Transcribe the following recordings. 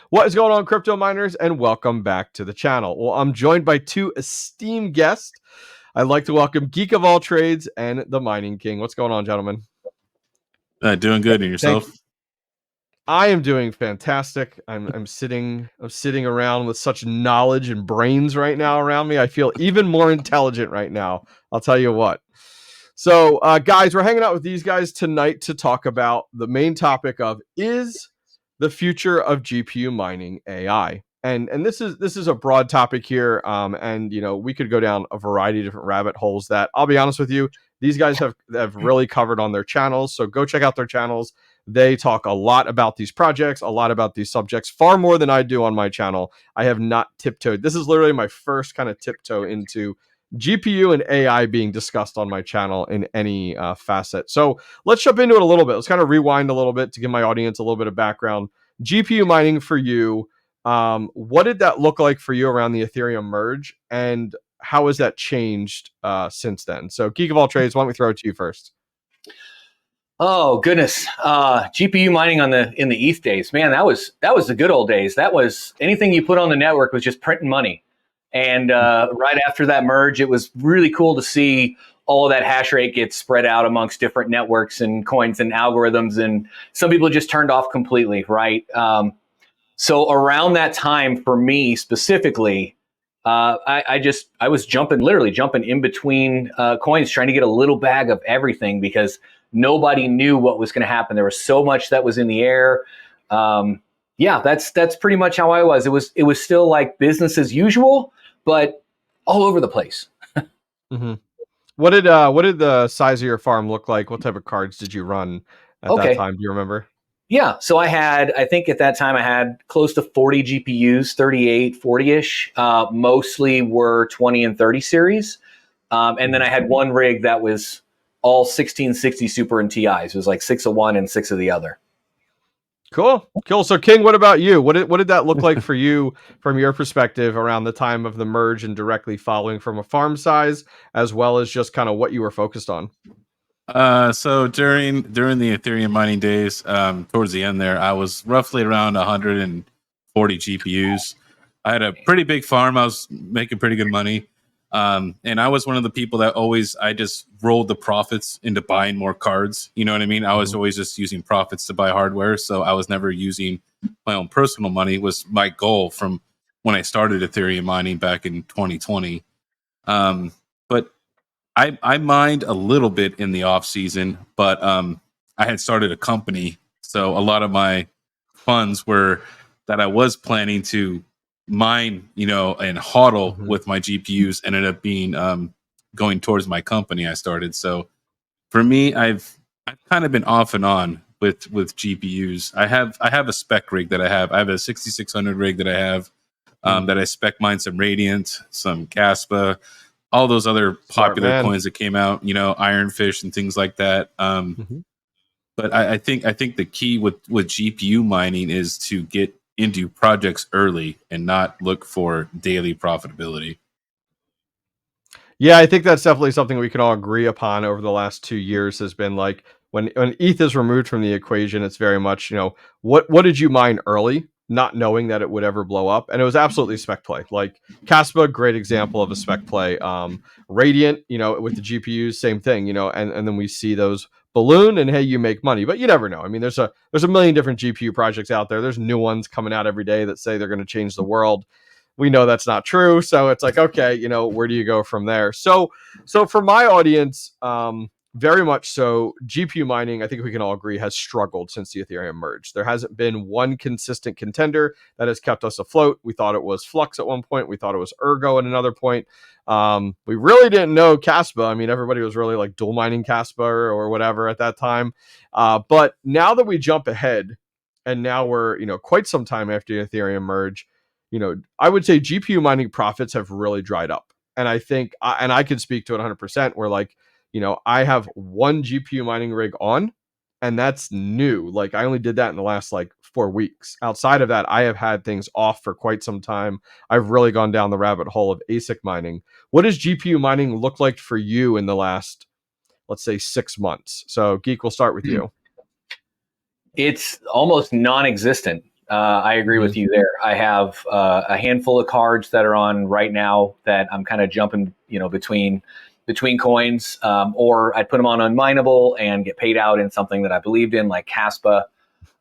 What is going on, crypto miners, and welcome back to the channel. Well, I'm joined by two esteemed guests. I'd like to welcome Geek of all trades and the Mining King. What's going on, gentlemen? Doing good. And yourself? I am doing fantastic. I'm sitting around with such knowledge and brains right now around me. I feel even more intelligent right now. I'll tell you what. So, guys, we're hanging out with these guys tonight to talk about the main topic of is the future of GPU mining AI. And this is a broad topic here, and we could go down a variety of different rabbit holes that I'll be honest with you, these guys have really covered on their channels. So go check out their channels. They talk a lot about these projects, a lot about these subjects, far more than I do on my channel. I have not tiptoed. This is literally my first kind of tiptoe into GPU and AI being discussed on my channel in any facet. So let's jump into it a little bit. Let's kind of rewind a little bit to give my audience a little bit of background. GPU mining for you, what did that look like for you around the Ethereum merge, and how has that changed since then? So Geek of all trades, why don't we throw it to you first? Oh goodness, GPU mining in the ETH days, man, that was the good old days. That was anything you put on the network was just printing money. And right after that merge, it was really cool to see all of that hash rate get spread out amongst different networks and coins and algorithms. And some people just turned off completely, right? So around that time, for me specifically, I was literally jumping in between coins, trying to get a little bag of everything because nobody knew what was going to happen. There was so much that was in the air. Yeah, that's pretty much how I was. It was still like business as usual, but all over the place. Mm-hmm. What did the size of your farm look like? What type of cards did you run at that time? Do you remember? Yeah, so I think at that time I had close to 40 GPUs, 38, 40-ish. Mostly were 20 and 30 series. And then I had one rig that was all 1660 Super and TIs. It was like 6 of one and 6 of the other. Cool. So King, what about you? What did that look like for you from your perspective around the time of the merge and directly following from a farm size, as well as just kind of what you were focused on? So during the Ethereum mining days, towards the end there, I was roughly around 140 GPUs. I had a pretty big farm. I was making pretty good money. And I was one of the people that I just rolled the profits into buying more cards. You know what I mean? I was always just using profits to buy hardware. So I was never using my own personal money was my goal from when I started Ethereum mining back in 2020. But I mined a little bit in the off season, but I had started a company. So a lot of my funds were that I was planning to mine, and hodl with my GPUs ended up being going towards my company I started. So for me, I've kind of been off and on with GPUs. I have a spec rig that I have a 6600 rig that I have that I spec mine some Radiant, some Caspa, all those other popular coins that came out, Ironfish and things like that. But I think the key with GPU mining is to get into projects early and not look for daily profitability. Yeah, I think that's definitely something we can all agree upon over the last 2 years has been like when ETH is removed from the equation, it's very much, what did you mine early, not knowing that it would ever blow up. And it was absolutely spec play. Like Caspa, great example of a spec play. Radiant, with the GPUs, same thing, and then we see those balloon and hey, you make money, but you never know. I mean, there's a million different GPU projects out there. There's new ones coming out every day that say they're going to change the world. We know that's not true. So it's like, okay, where do you go from there? So for my audience, very much so, GPU mining, I think we can all agree, has struggled since the Ethereum merge. There hasn't been one consistent contender that has kept us afloat. We thought it was Flux at one point. We thought it was Ergo at another point. We really didn't know Caspa. I mean, everybody was really like dual mining Caspa or whatever at that time. But now that we jump ahead, and now we're, quite some time after the Ethereum merge, I would say GPU mining profits have really dried up. And I think, and I can speak to it 100%, where like, I have one GPU mining rig on, and that's new. Like I only did that in the last like 4 weeks. Outside of that, I have had things off for quite some time. I've really gone down the rabbit hole of ASIC mining. What does GPU mining look like for you in the last, let's say, 6 months? So Geek, we'll start with you. It's almost non-existent. I agree with you there. I have a handful of cards that are on right now that I'm kind of jumping, between coins, or I'd put them on unminable and get paid out in something that I believed in, like Caspa.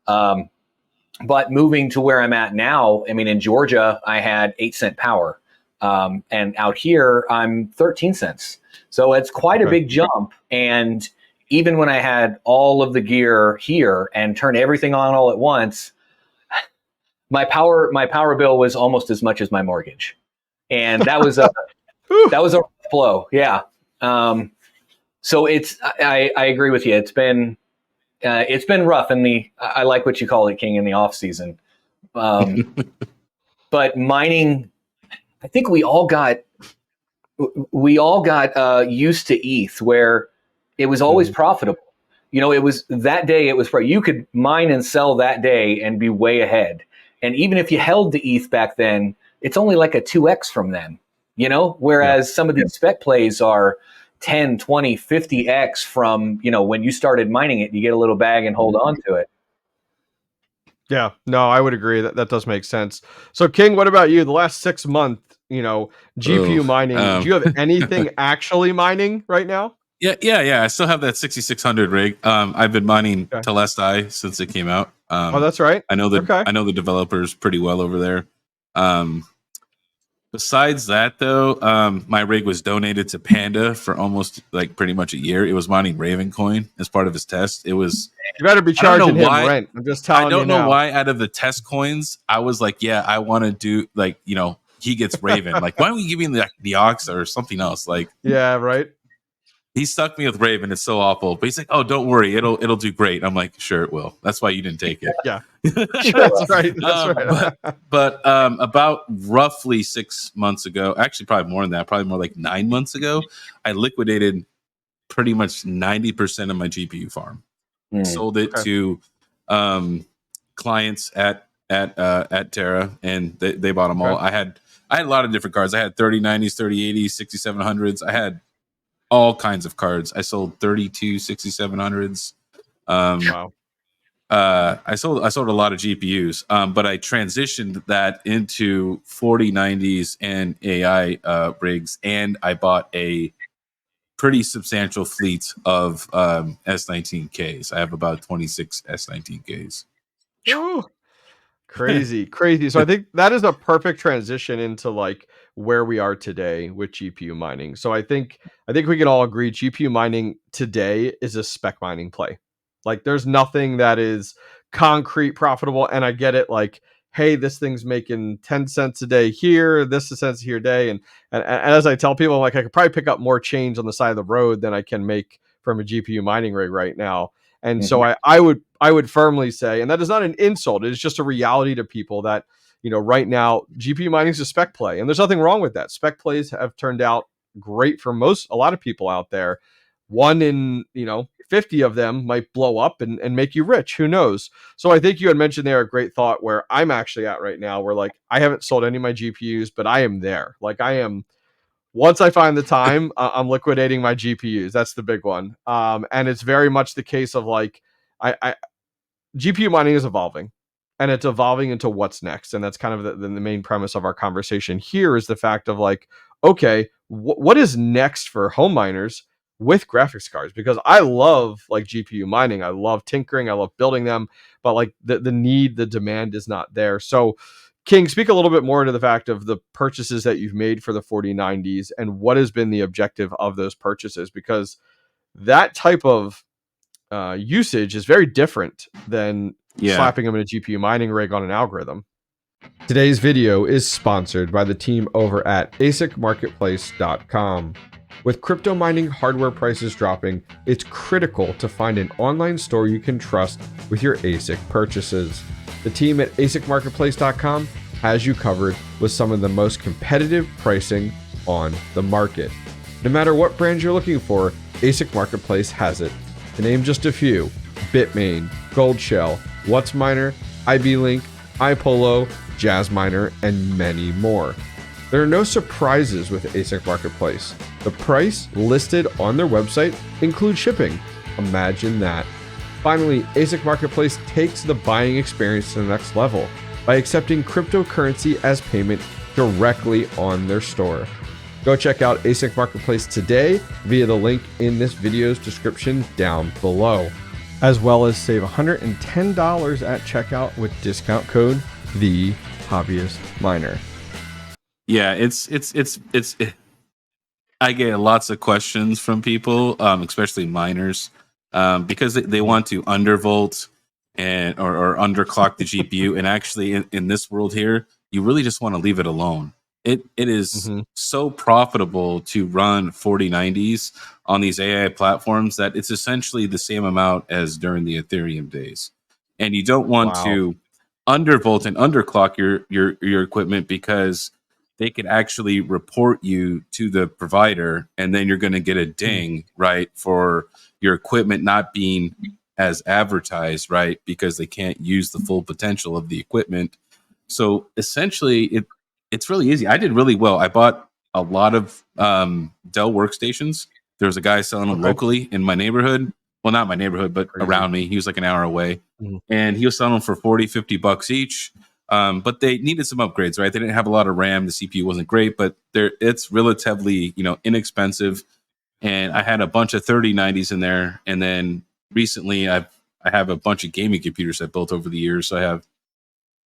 But moving to where I'm at now, I mean, in Georgia, I had 8-cent power. And out here, I'm 13 cents. So it's quite a big jump. And even when I had all of the gear here and turned everything on all at once, my power bill was almost as much as my mortgage. And that was a blow. Yeah. So I agree with you. It's been rough I like what you call it, Kiing, in the off season. But mining, I think we all got used to ETH, where it was always profitable. It was that day. It was you could mine and sell that day and be way ahead. And even if you held the ETH back then, it's only like a 2x from then. Whereas some of these spec plays are 10, 20, 50x from, when you started mining it. You get a little bag and hold on to it. Yeah, no, I would agree that does make sense. So, Kiing, what about you? The last 6 months, GPU mining. Do you have anything actually mining right now? Yeah. I still have that 6600 rig. I've been mining Vast.ai since it came out. That's right. I know the developers pretty well over there. Besides that, though, my rig was donated to Panda for almost pretty much a year. It was mining Ravencoin as part of his test. It was. You better be charging him rent. I'm just telling you. I don't know why. Out of the test coins, I was like, yeah, I want to do he gets Raven. Why don't we give him the Ox or something else? Yeah, right. He stuck me with Raven. It's so awful. But he's like, oh, don't worry. It'll do great. I'm like, sure it will. That's why you didn't take it. Yeah. That's right. But about roughly 6 months ago, actually probably more than that, probably more like 9 months ago, I liquidated pretty much 90% of my GPU farm. Sold it to clients at Terra, and they bought them all. I had a lot of different cards. I had 3090s, 3080s, 6700s. I had all kinds of cards. I sold 32 6700s. Wow. I sold a lot of GPUs, but I transitioned that into 4090s and AI rigs, and I bought a pretty substantial fleet of S19Ks. I have about 26 S19Ks. Ooh. Crazy. So I think that is a perfect transition into where we are today with GPU mining. So I think we can all agree GPU mining today is a spec mining play. There's nothing that is concrete profitable. And I get it. Hey, this thing's making 10 cents a day here, this is cents here a day. And as I tell people, I could probably pick up more change on the side of the road than I can make from a GPU mining rig right now. And so I would firmly say, and that is not an insult, it's just a reality to people that, right now GPU mining is a spec play, and there's nothing wrong with that. Spec plays have turned out great for a lot of people out there. 1 in 50 of them might blow up and make you rich. Who knows? So I think you had mentioned there a great thought where I'm actually at right now, where I haven't sold any of my GPUs, but I am there. I am. Once I find the time, I'm liquidating my GPUs. That's the big one. And it's very much the case of GPU mining is evolving, and it's evolving into what's next. And that's kind of the main premise of our conversation here, is the fact of okay, what is next for home miners with graphics cards? Because I love GPU mining. I love tinkering. I love building them, but the demand is not there. So Kiing, speak a little bit more into the fact of the purchases that you've made for the 4090s and what has been the objective of those purchases, because that type of usage is very different than slapping them in a GPU mining rig on an algorithm. Today's video is sponsored by the team over at asicmarketplace.com. With crypto mining hardware prices dropping, it's critical to find an online store you can trust with your ASIC purchases. The team at asicmarketplace.com has you covered with some of the most competitive pricing on the market. No matter what brand you're looking for, ASIC Marketplace has it. To name just a few: Bitmain, Goldshell, WhatsMiner, IB-Link, iPolo, Jazzminer, and many more. There are no surprises with ASIC Marketplace. The price listed on their website includes shipping. Imagine that. Finally, ASIC Marketplace takes the buying experience to the next level by accepting cryptocurrency as payment directly on their store. Go check out ASIC Marketplace today via the link in this video's description down below, as well as save $110 at checkout with discount code TheHobbyistMiner. Yeah, I get lots of questions from people, especially miners, because they want to undervolt or underclock the GPU. And actually, in this world here, you really just want to leave it alone. It is so profitable to run 4090s on these AI platforms that it's essentially the same amount as during the Ethereum days. And you don't want to undervolt and underclock your equipment, because they could actually report you to the provider, and then you're going to get a ding, right, for your equipment not being as advertised, right, because they can't use the full potential of the equipment. So essentially, it's really easy. I did really well. I bought a lot of Dell workstations. There was a guy selling them locally in my neighborhood. Well, not my neighborhood, but around me. He was like an hour away. And he was selling them for $40-$50 each. But they needed some upgrades, right? They didn't have a lot of RAM. The CPU wasn't great, but it's relatively, inexpensive. And I had a bunch of 3090s in there. And then recently I have a bunch of gaming computers I built over the years. So I have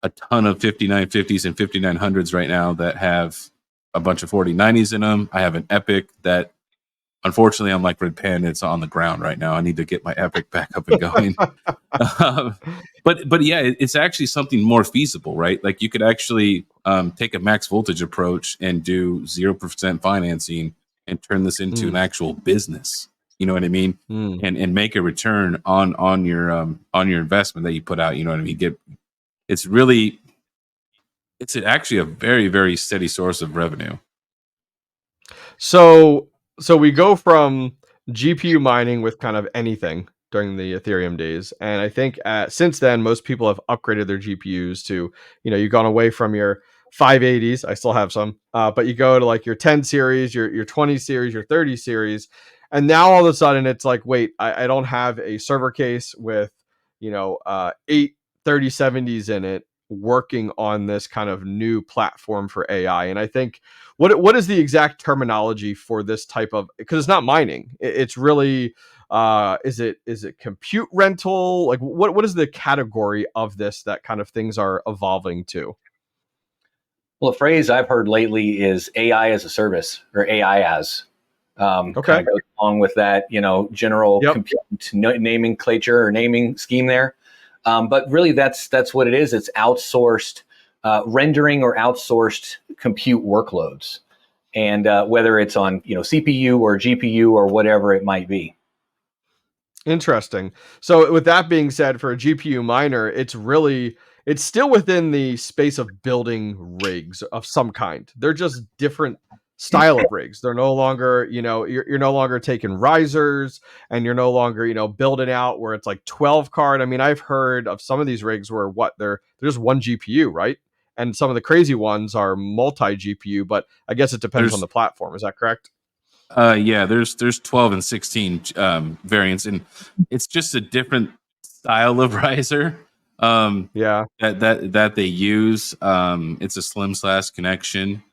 a ton of 5950s and 5900s right now that have a bunch of 4090s in them. I have an Epic that, unfortunately, I'm like Red Panda. It's on the ground right now. I need to get my Epic back up and going. But yeah, it's actually something more feasible, right? Like you could actually take a max voltage approach and do 0% financing and turn this into an actual business. You know what I mean? And make a return on your investment that you put out. You know what I mean? It's actually a very, very steady source of revenue. So we go from GPU mining with kind of anything during the Ethereum days, and I think since then most people have upgraded their GPUs to, you've gone away from your 580s. I still have some, but you go to like your 10 series, your 20 series, your 30 series, and now all of a sudden it's like, wait, I don't have a server case with 8 3070s in it working on this kind of new platform for AI. And I think what is the exact terminology for this type of, because it's not mining, it's really is it compute rental? Like what is the category of this that kind of things are evolving to? Well, a phrase I've heard lately is AI as a service, or AI as. Kind of goes along with that, general compute nomenclature or naming scheme there. But really, that's what it is. It's outsourced rendering or outsourced compute workloads, and whether it's on CPU or GPU or whatever it might be. Interesting. So with that being said, for a GPU miner, it's still within the space of building rigs of some kind. They're just different style of rigs. They're no longer, you're no longer taking risers, and you're no longer, building out where it's like 12 card. I mean, I've heard of some of these rigs where they're just one GPU, right? And some of the crazy ones are multi GPU, but I guess it depends on the platform. Is that correct? Yeah, there's 12 and 16 variants, and it's just a different style of riser. That they use. It's a slim slash connection,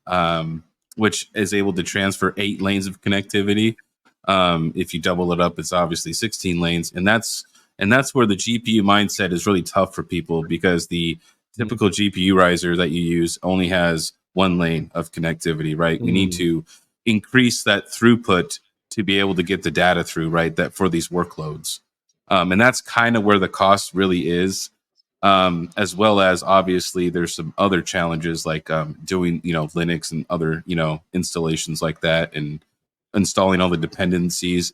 which is able to transfer 8 lanes of connectivity. If you double it up, it's obviously 16 lanes, and that's where the GPU mindset is really tough for people, because the typical GPU riser that you use only has 1 lane of connectivity, right? We need to increase that throughput to be able to get the data through, right? That for these workloads, and that's kind of where the cost really is. As well as obviously there's some other challenges like doing Linux and other installations like that, and installing all the dependencies.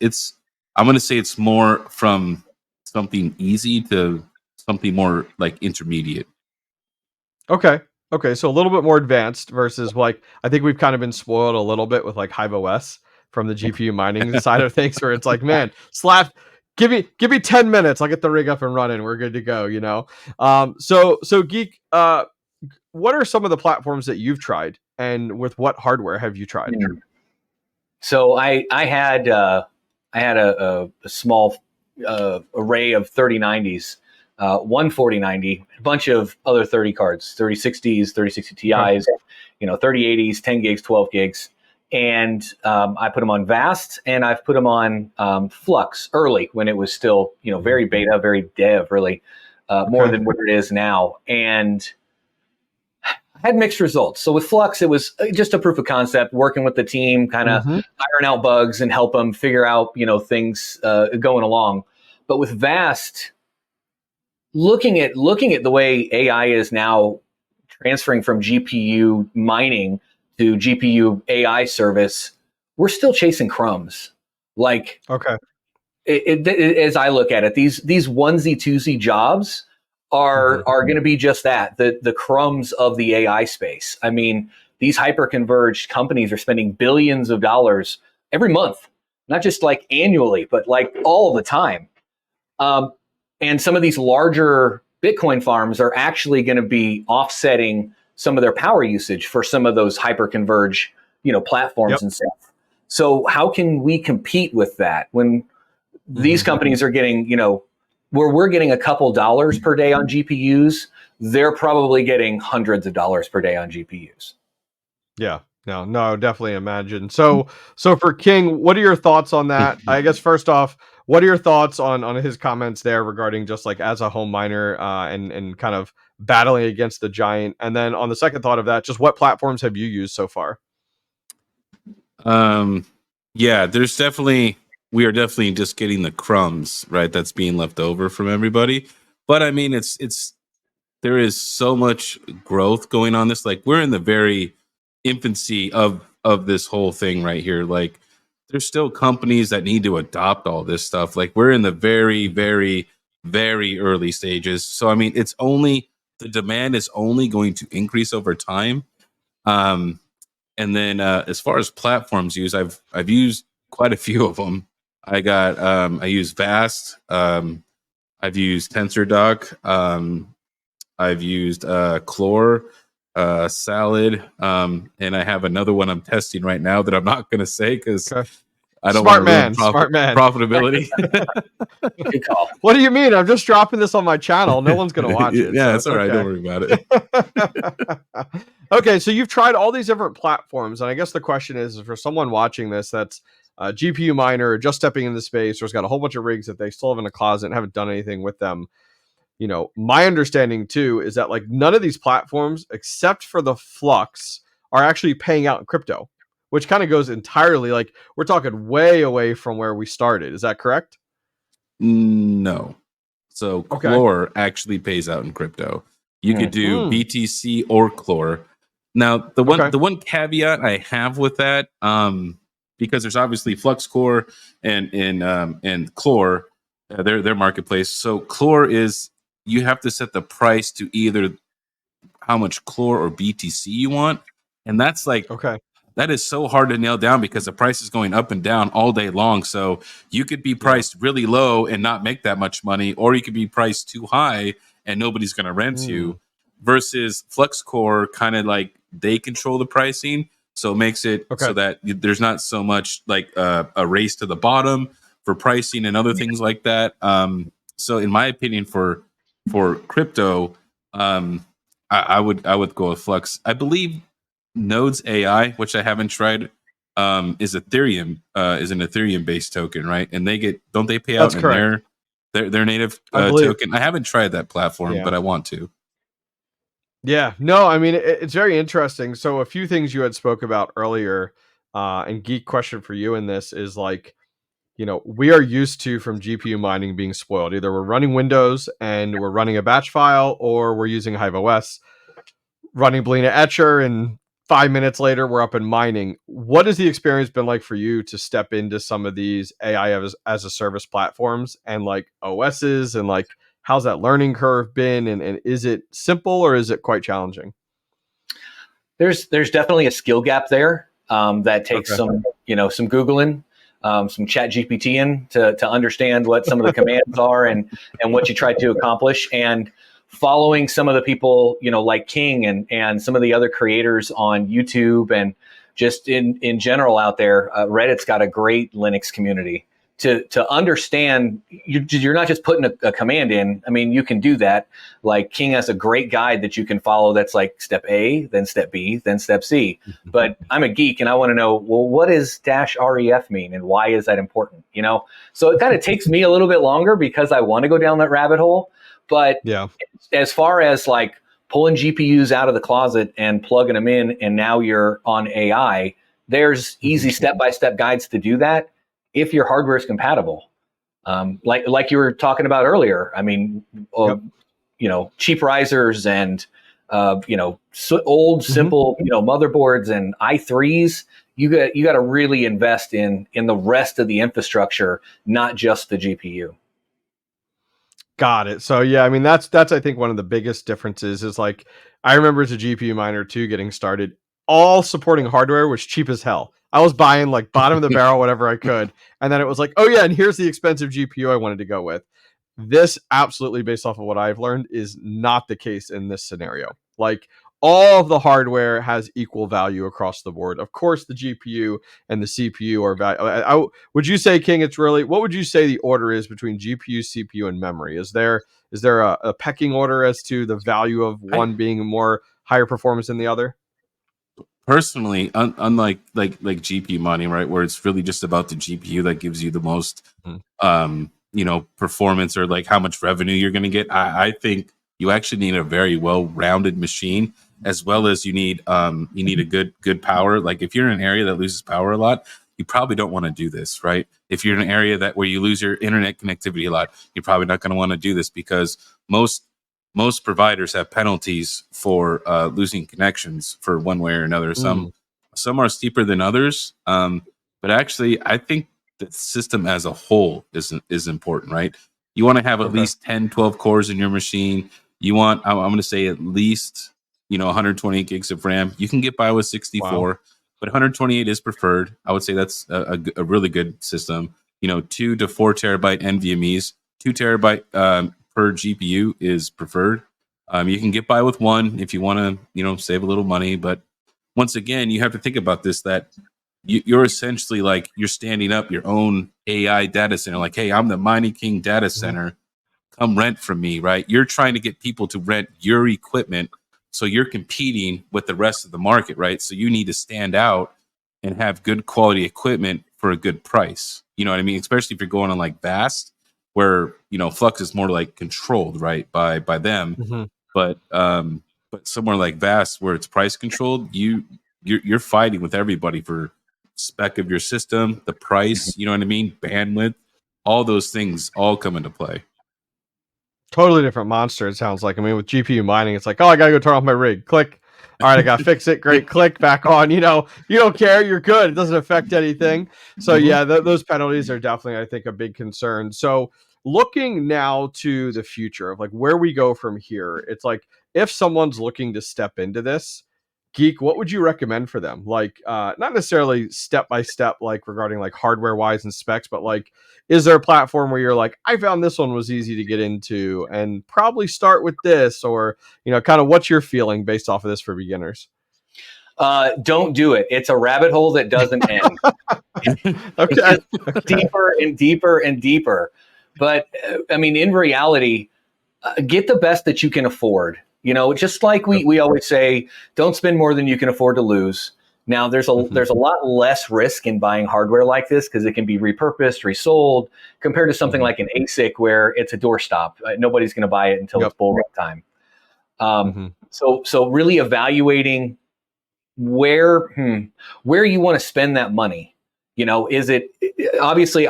I'm going to say it's more from something easy to something more like intermediate. Okay, so a little bit more advanced versus, like, I think we've kind of been spoiled a little bit with like HIVEOS from the GPU mining side of things, where it's like, man, give me 10 minutes, I'll get the rig up and running, we're good to go, So Geek, what are some of the platforms that you've tried, and with what hardware have you tried? So I had a small array of 3090s, one 4090, a bunch of other 30 cards, 3060s, 3060 Ti's, 3080s, 10 gigs, 12 gigs. And I put them on Vast, and I've put them on Flux early when it was still, very beta, very dev, really, more than what it is now. And I had mixed results. So with Flux, it was just a proof of concept, working with the team, kind of iron out bugs and help them figure out, things going along. But with Vast, looking at the way AI is now transferring from GPU mining to GPU AI service, we're still chasing crumbs. Like, as I look at it, these onesie twosie jobs are going to be just that, the crumbs of the AI space. I mean, these hyper-converged companies are spending billions of dollars every month, not just like annually, but like all the time. And some of these larger Bitcoin farms are actually going to be offsetting some of their power usage for some of those hyper-converged, platforms and stuff. So how can we compete with that when these companies are getting, where we're getting a couple dollars per day on GPUs, they're probably getting hundreds of dollars per day on GPUs. Yeah. No, definitely imagine. So for Kiing, what are your thoughts on that? I guess first off, what are your thoughts on his comments there regarding just like as a home miner and kind of battling against the giant? And then on the second thought of that, just what platforms have you used so far? Yeah, we are definitely just getting the crumbs, right? That's being left over from everybody. But I mean, there is so much growth going on this. Like, we're in the very infancy of this whole thing right here. Like, there's still companies that need to adopt all this stuff. Like, we're in the very, very, very early stages. So I mean, the demand is only going to increase over time. And then as far as platforms used, I've used quite a few of them. I use Vast. I've used TensorDoc. I've used Clore, Salad, and I have another one I'm testing right now that I'm not going to say because I don't want to ruin profitability. Good call. What do you mean? I'm just dropping this on my channel. No one's going to watch it. Yeah, it's all right. Don't worry about it. Okay, so you've tried all these different platforms, and I guess the question is for someone watching this that's a GPU miner or just stepping in the space or has got a whole bunch of rigs that they still have in a closet and haven't done anything with them. My understanding too is that like none of these platforms, except for the Flux, are actually paying out in crypto, which kind of goes entirely like we're talking way away from where we started. Is that correct? No. So Clore actually pays out in crypto. You could do BTC or Clore. Now, the one caveat I have with that, because there's obviously FluxCore and Clore, their marketplace. So Clore is, you have to set the price to either how much Clore or BTC you want, and that's like that is so hard to nail down because the price is going up and down all day long. So you could be priced really low and not make that much money, or you could be priced too high and nobody's going to rent you. Versus FluxCore, kind of like they control the pricing, so it makes it so that there's not so much like a race to the bottom for pricing and other things like that. So in my opinion, for crypto, I would go with Flux. I believe Nodes.ai, which I haven't tried, is Ethereum, is an Ethereum based token, right? And don't they pay out in their native token? I haven't tried that platform, but I want to. Yeah, no, I mean, it's very interesting. So a few things you had spoke about earlier, and geek question for you in this is like, we are used to from GPU mining being spoiled. Either we're running Windows and we're running a batch file, or we're using HIVEOS, running Belina Etcher, and 5 minutes later we're up and mining. What has the experience been like for you to step into some of these AI as a service platforms and like OSs, and like how's that learning curve been, and is it simple or is it quite challenging? There's definitely a skill gap there that takes some Googling, some chat GPTing to understand what some of the commands are and what you try to accomplish, and following some of the people, like Kiing and some of the other creators on YouTube and just in general out there. Reddit's got a great Linux community to understand, you're not just putting a command in. I mean, you can do that. Like Kiing has a great guide that you can follow. That's like step A, then step B, then step C. But I'm a geek and I want to know, well, what does -ref mean and why is that important? You know, so it kind of takes me a little bit longer because I want to go down that rabbit hole. But Yeah. as far as like pulling GPUs out of the closet and plugging them in, and now you're on AI, there's easy step-by-step guides to do that if your hardware is compatible. Like you were talking about earlier. I mean, you know, cheap risers and you know, old simple you know, motherboards and i3s. You got to really invest in the rest of the infrastructure, not just the GPU. Got it. So yeah, I mean that's I think one of the biggest differences is like I remember as a GPU miner too getting started, all supporting hardware was cheap as hell. I was buying like bottom of the barrel whatever I could, and then it was like, oh yeah, and here's the expensive GPU I wanted to go with. This absolutely, based off of what I've learned, is not the case in this scenario. Like all of the hardware has equal value across the board. Of course, the GPU and the CPU are value. Would you say, Kiing, it's really, what would you say the order is between GPU, CPU, and memory? Is there a pecking order as to the value of one being more higher performance than the other? Personally, unlike like GPU mining, right, where it's really just about the GPU that gives you the most you know, performance or like how much revenue you're going to get, I think you actually need a very well-rounded machine, as well as you need a good power. Like if you're in an area that loses power a lot, you probably don't want to do this, right? If you're in an area that where you lose your internet connectivity a lot, you're probably not going to want to do this, because most providers have penalties for losing connections for one way or another. Some are steeper than others, but actually, I think the system as a whole is important, right? You want to have at least 10, 12 cores in your machine. You want, I'm going to say, at least 128 gigs of RAM. You can get by with 64, but 128 is preferred. I would say that's a really good system. 2 to 4 terabyte NVMe's, 2 terabyte per GPU is preferred. You can get by with one if you want to, save a little money. But once again, you have to think about this, that you're essentially like, you're standing up your own AI data center. Like, hey, I'm the Mining King data center. Come rent from me, right? You're trying to get people to rent your equipment. So you're competing with the rest of the market, right? So you need to stand out and have good quality equipment for a good price. You know what I mean? Especially if you're going on like Vast, where Flux is more like controlled, right, by them. But somewhere like Vast, where it's price controlled, you're fighting with everybody for spec of your system, the price. You know what I mean? Bandwidth, all those things all come into play. Totally different monster, it sounds like. I mean, with GPU mining, it's like, oh, I gotta go turn off my rig. Click. All right, I gotta fix it. Great. Click, back on. You don't care. You're good. It doesn't affect anything. So yeah, those penalties are definitely, I think, a big concern. So looking now to the future of like where we go from here, it's like if someone's looking to step into this, Geek, what would you recommend for them? Like, not necessarily step by step, like regarding like hardware wise and specs, but like, is there a platform where you're like, I found this one was easy to get into and probably start with this, or, kind of what's your feeling based off of this for beginners? Don't do it. It's a rabbit hole that doesn't end. It's just deeper and deeper and deeper. But I mean, in reality, get the best that you can afford. Just like we always say, don't spend more than you can afford to lose. Now, there's a lot less risk in buying hardware like this because it can be repurposed, resold, compared to something like an ASIC where it's a doorstop. Nobody's going to buy it until it's bull run time. So really evaluating where you want to spend that money. Is it obviously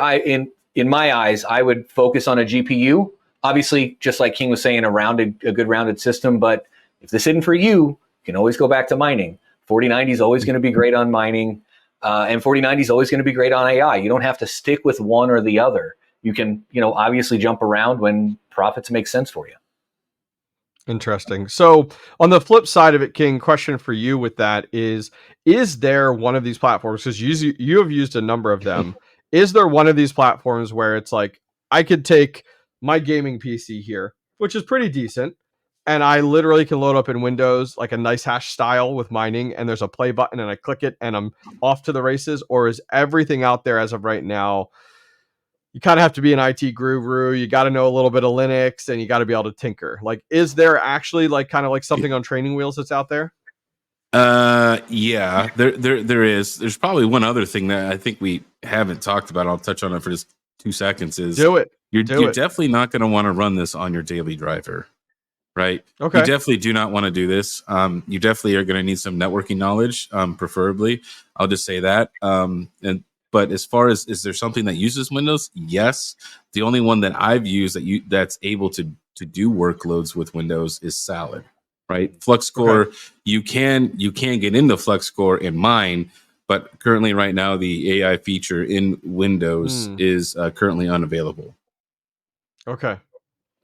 in my eyes, I would focus on a GPU. Obviously, just like Kiing was saying, a good rounded system. But if this isn't for you, you can always go back to mining. 4090 is always going to be great on mining, and 4090 is always going to be great on AI. You don't have to stick with one or the other. You can, obviously jump around when profits make sense for you. Interesting. So on the flip side of it, Kiing, question for you with that is there one of these platforms, because you have used a number of them, is there one of these platforms where it's like, I could take my gaming PC here, which is pretty decent, and I literally can load up in Windows like a nice hash style with mining, and there's a play button and I click it and I'm off to the races? Or is everything out there as of right now you kind of have to be an IT guru. You got to know a little bit of Linux, and you got to be able to tinker. Like, is there actually like kind of like something on training wheels that's out there? Yeah, there is. There's probably one other thing that I think we haven't talked about. I'll touch on it for just 2 seconds. Is Do it. You're Do it. definitely not going to want to run this on your daily driver, right? Okay. You definitely do not want to do this. You definitely are going to need some networking knowledge, preferably. I'll just say that. But as far as, is there something that uses Windows? Yes. The only one that I've used that's able to do workloads with Windows is Salad, right? FluxCore. Okay. You can get into FluxCore and mine, but currently right now the AI feature in Windows is currently unavailable. Okay.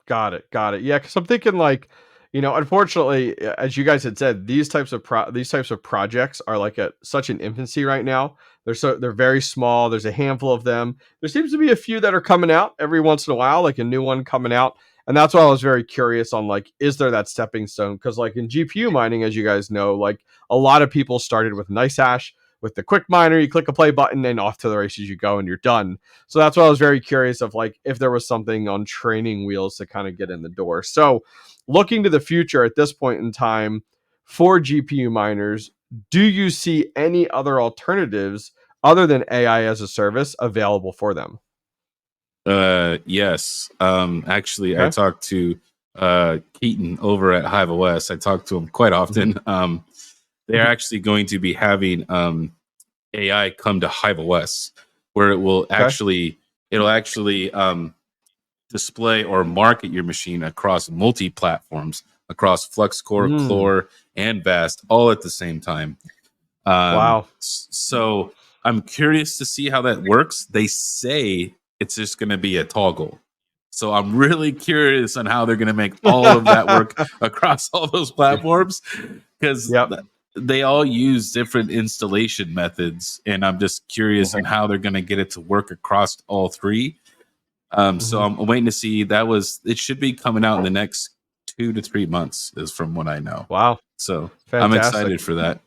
Got it. Yeah, because I'm thinking like, unfortunately, as you guys had said, these types of projects are like at such an infancy right now. They're very small. There's a handful of them. There seems to be a few that are coming out every once in a while, like a new one coming out. And that's why I was very curious on like, is there that stepping stone? Because like in GPU mining, as you guys know, like a lot of people started with NiceHash, with the quick miner. You click a play button and off to the races you go, and you're done. So that's why I was very curious of like if there was something on training wheels to kind of get in the door. So looking to the future at this point in time for GPU miners, do you see any other alternatives other than AI as a service available for them? Yes. Actually, I Okay. talked to Keaton over at HIVEOS. I talk to him quite often. They're actually going to be having AI come to HIVEOS, where it'll actually display or market your machine across multi-platforms, across FluxCore, Clore, and Vast, all at the same time. Wow. So I'm curious to see how that works. They say it's just going to be a toggle. So I'm really curious on how they're going to make all of that work across all those platforms, because they all use different installation methods, and I'm just curious on how they're going to get it to work across all three. So I'm waiting to see. It should be coming out in the next 2 to 3 months, is from what I know. Wow. So Fantastic. I'm excited for that.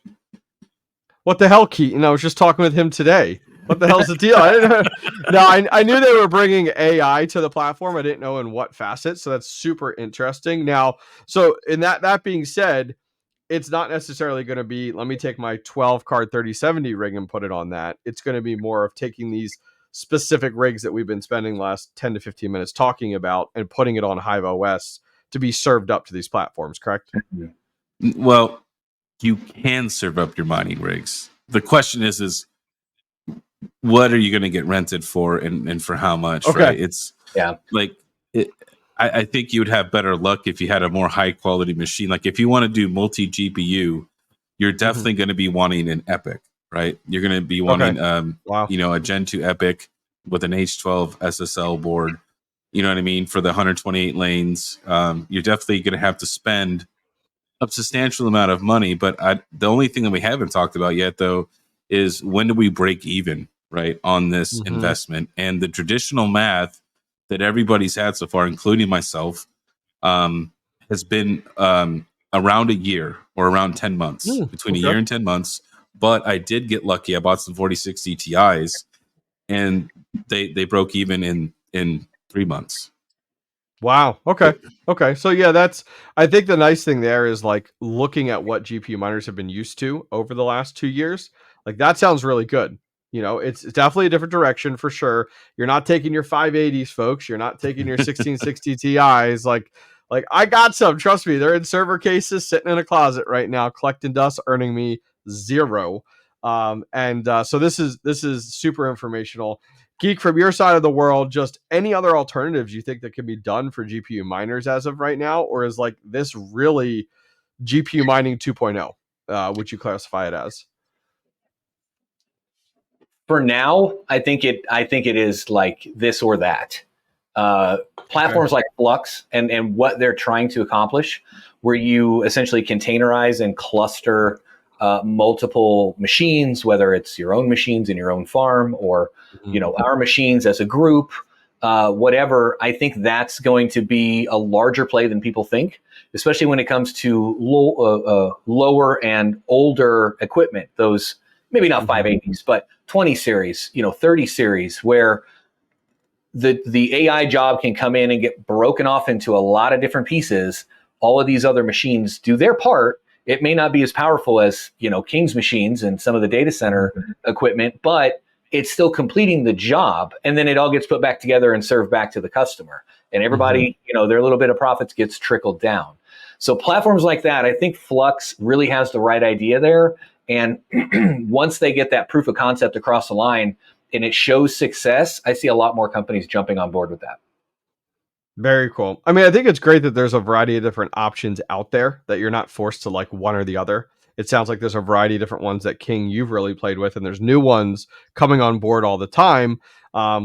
What the hell, Keaton? I was just talking with him today. What the hell's the deal? I didn't know. No, I knew they were bringing AI to the platform. I didn't know in what facet. So that's super interesting. Now, so in that being said, it's not necessarily going to be, let me take my 12 card 3070 rig and put it on that. It's going to be more of taking these specific rigs that we've been spending the last 10 to 15 minutes talking about and putting it on HiveOS to be served up to these platforms, correct? Well, you can serve up your mining rigs. The question is what are you going to get rented for, and for how much? Okay. Right? It's like I think you would have better luck if you had a more high quality machine. Like if you want to do multi GPU, you're definitely going to be wanting an Epic, right? You're going to be wanting a Gen 2 Epic with an H12 SSL board. You know what I mean? For the 128 lanes, you're definitely going to have to spend a substantial amount of money. But the only thing that we haven't talked about yet, though, is when do we break even, right, on this investment? And the traditional math that everybody's had so far, including myself, has been around a year or around 10 months, between a year and 10 months. But I did get lucky. I bought some 4060 Ti's, and they broke even in 3 months. Wow. Okay. So yeah, I think the nice thing there is like looking at what GPU miners have been used to over the last 2 years. Like that sounds really good. It's definitely a different direction for sure. You're not taking your 580s, folks. You're not taking your 1660 Ti's. Like I got some. Trust me, they're in server cases, sitting in a closet right now, collecting dust, earning me zero. So this is super informational. Geek, from your side of the world, just any other alternatives you think that can be done for GPU miners as of right now, or is like this really GPU mining 2.0? Would you classify it as? For now, I think it is like this or that. Platforms like Flux and what they're trying to accomplish, where you essentially containerize and cluster multiple machines, whether it's your own machines in your own farm or our machines as a group, whatever. I think that's going to be a larger play than people think, especially when it comes to lower and older equipment. Those maybe not 580s, but 20 series, 30 series, where the AI job can come in and get broken off into a lot of different pieces. All of these other machines do their part. It may not be as powerful as, Kiing's machines and some of the data center equipment, but it's still completing the job. And then it all gets put back together and served back to the customer. And everybody, their little bit of profits gets trickled down. So platforms like that, I think Flux really has the right idea there. And once they get that proof of concept across the line and it shows success, I see a lot more companies jumping on board with that. Very cool. I mean, I think it's great that there's a variety of different options out there, that you're not forced to like one or the other. It sounds like there's a variety of different ones that Kiing you've really played with, and there's new ones coming on board all the time,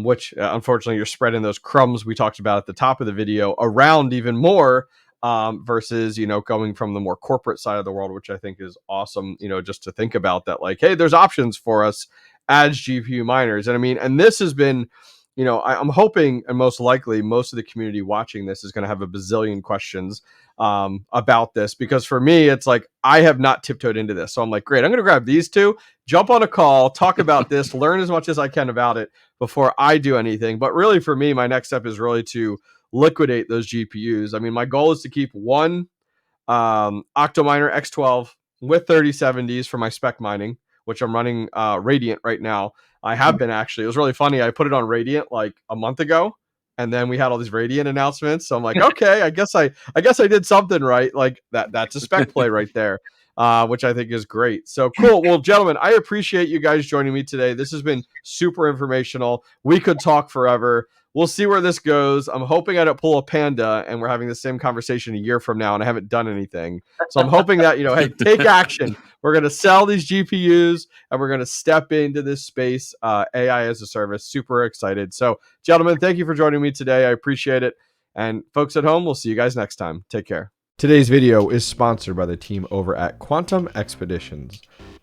which unfortunately you're spreading those crumbs we talked about at the top of the video around even more, versus, going from the more corporate side of the world, which I think is awesome, just to think about that, like, hey, there's options for us as GPU miners. And I mean, and this has been, I'm hoping, and most likely most of the community watching this is going to have a bazillion questions about this, because for me, it's like, I have not tiptoed into this. So I'm like, great, I'm going to grab these two, jump on a call, talk about this, learn as much as I can about it before I do anything. But really for me, my next step is really to liquidate those GPUs. I mean, my goal is to keep one Octominer X12 with 3070s for my spec mining, which I'm running Radiant right now. I have been, actually. It was really funny. I put it on Radiant like a month ago, and then we had all these Radiant announcements. So I'm like, okay, I guess I did something right. Like that's a spec play right there, which I think is great. So cool. Well, gentlemen, I appreciate you guys joining me today. This has been super informational. We could talk forever. We'll see where this goes. I'm hoping I don't pull a panda and we're having the same conversation a year from now and I haven't done anything. So I'm hoping that, hey, take action. We're going to sell these GPUs and we're going to step into this space, AI as a service. Super excited. So gentlemen, thank you for joining me today. I appreciate it. And folks at home, we'll see you guys next time. Take care. Today's video is sponsored by the team over at Quantum Expeditions.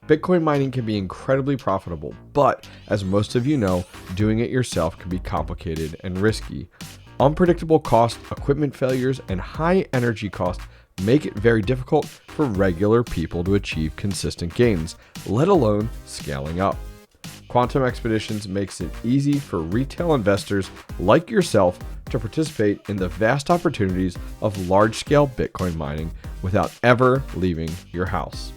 Bitcoin mining can be incredibly profitable, but as most of you know, doing it yourself can be complicated and risky. Unpredictable costs, equipment failures, and high energy costs make it very difficult for regular people to achieve consistent gains, let alone scaling up. Quantum Expeditions makes it easy for retail investors like yourself to participate in the vast opportunities of large-scale Bitcoin mining without ever leaving your house.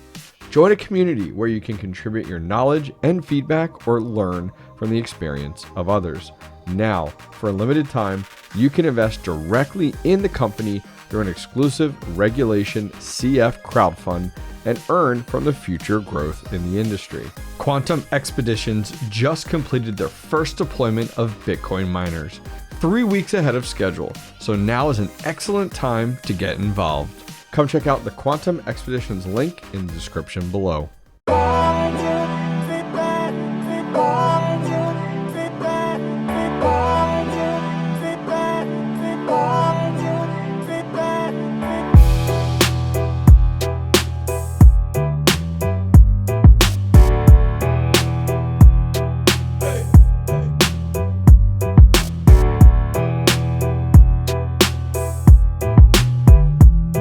Join a community where you can contribute your knowledge and feedback or learn from the experience of others. Now, for a limited time, you can invest directly in the company through an exclusive Regulation CF crowdfund and earn from the future growth in the industry. Quantum Expeditions just completed their first deployment of Bitcoin miners, 3 weeks ahead of schedule, so now is an excellent time to get involved. Come check out the Quantum Expeditions link in the description below.